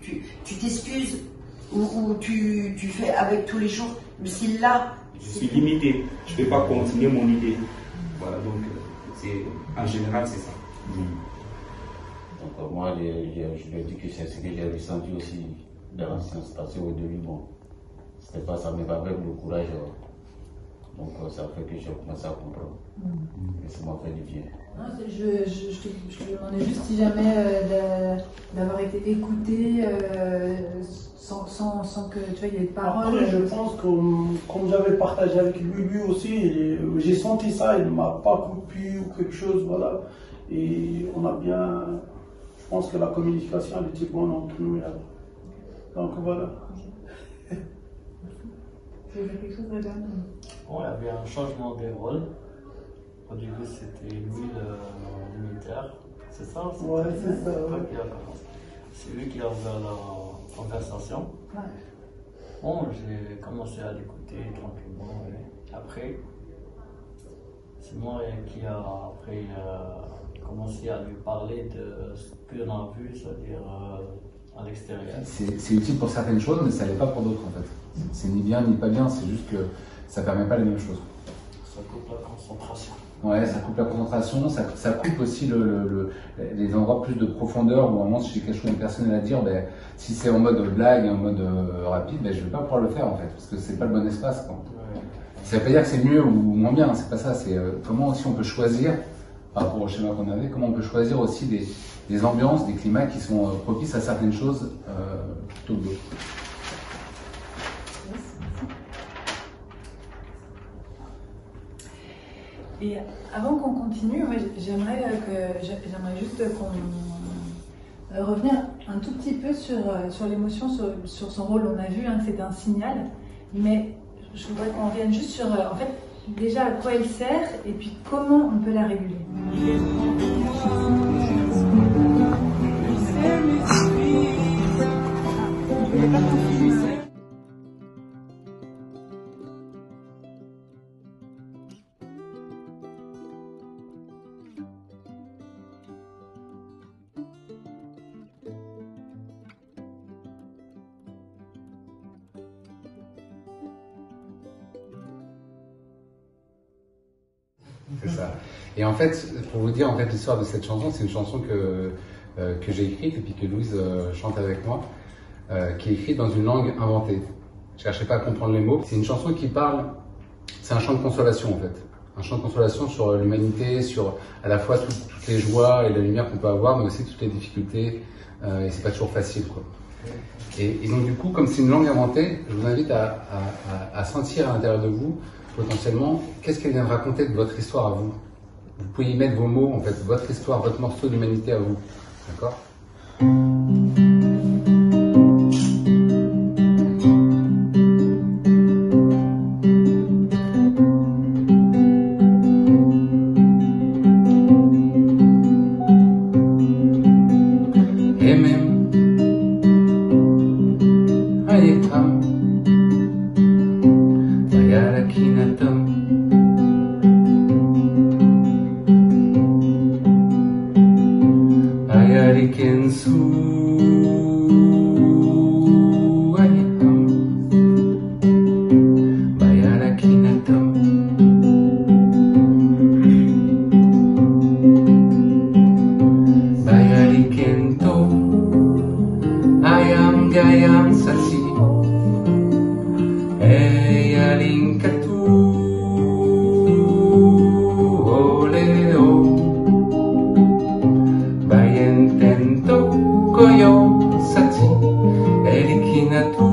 tu t'excuses ou tu fais avec tous les jours. Mais si là... Je suis limité, je ne peux pas continuer mon idée. Voilà, donc en général, c'est ça. Donc moi, je lui ai dit que c'est ce que j'ai ressenti aussi dans l'ancienne station au début. Bon, c'était pas ça, mais avec le courage. Donc ça fait que j'ai commencé à comprendre. Et ça m'a fait du bien. Non, je te demandais juste si jamais d'avoir été écouté sans que tu vois, il y ait de paroles. Après, je pense que comme j'avais partagé avec lui aussi, j'ai senti ça, il ne m'a pas coupé ou quelque chose, voilà. Et on a bien, je pense que la communication elle était bonne entre nous. Donc voilà. Vous avez quelque chose à dire? Bon, il y avait un changement des rôles. Au début, c'était lui le militaire. C'est ça? Ouais, c'est ça. Ouais. C'est lui qui a ouvert la conversation. Ouais. Bon, j'ai commencé à l'écouter tranquillement. Et après, c'est moi qui a après commencé à lui parler de ce qu'on a vu, c'est-à-dire à l'extérieur. C'est utile pour certaines choses, mais ça l'est pas pour d'autres en fait. C'est ni bien ni pas bien, c'est juste que ça permet pas les mêmes choses. Ça coupe la concentration. Ouais, ça coupe la concentration, ça coupe aussi les endroits plus de profondeur où à un moment si j'ai quelque chose de personnel à dire, ben, si c'est en mode blague, en mode rapide, ben, je vais pas pouvoir le faire en fait, parce que c'est pas le bon espace. Quoi. Ouais. Ça veut pas dire que c'est mieux ou moins bien, c'est pas ça, c'est comment aussi on peut choisir, par rapport au schéma qu'on avait, comment on peut choisir aussi des ambiances, des climats qui sont propices à certaines choses plutôt que d'autres. Et avant qu'on continue, j'aimerais juste qu'on revenir un tout petit peu sur l'émotion, sur son rôle. On a vu que c'était un signal, mais je voudrais qu'on revienne juste sur en fait déjà à quoi elle sert et puis comment on peut la réguler. C'est ça. Et en fait, pour vous dire en fait l'histoire de cette chanson, c'est une chanson que j'ai écrite et puis que Louise chante avec moi, qui est écrite dans une langue inventée. Je cherchais pas à comprendre les mots. C'est une chanson qui parle, c'est un chant de consolation en fait. Un chant de consolation sur l'humanité, sur à la fois toutes les joies et la lumière qu'on peut avoir, mais aussi toutes les difficultés. Et c'est pas toujours facile quoi. Et donc du coup, comme c'est une langue inventée, je vous invite à sentir à l'intérieur de vous potentiellement, qu'est-ce qu'elle vient de raconter de votre histoire à vous? Vous pouvez y mettre vos mots, en fait, votre histoire, votre morceau d'humanité à vous. D'accord? Et même, ayatam. Ayarikensu ayam Bayarakinatam Bayarikento Ayam Gayam Sasi Eyalinkatu Oleo Bayentento Koyo Sati Elikinatu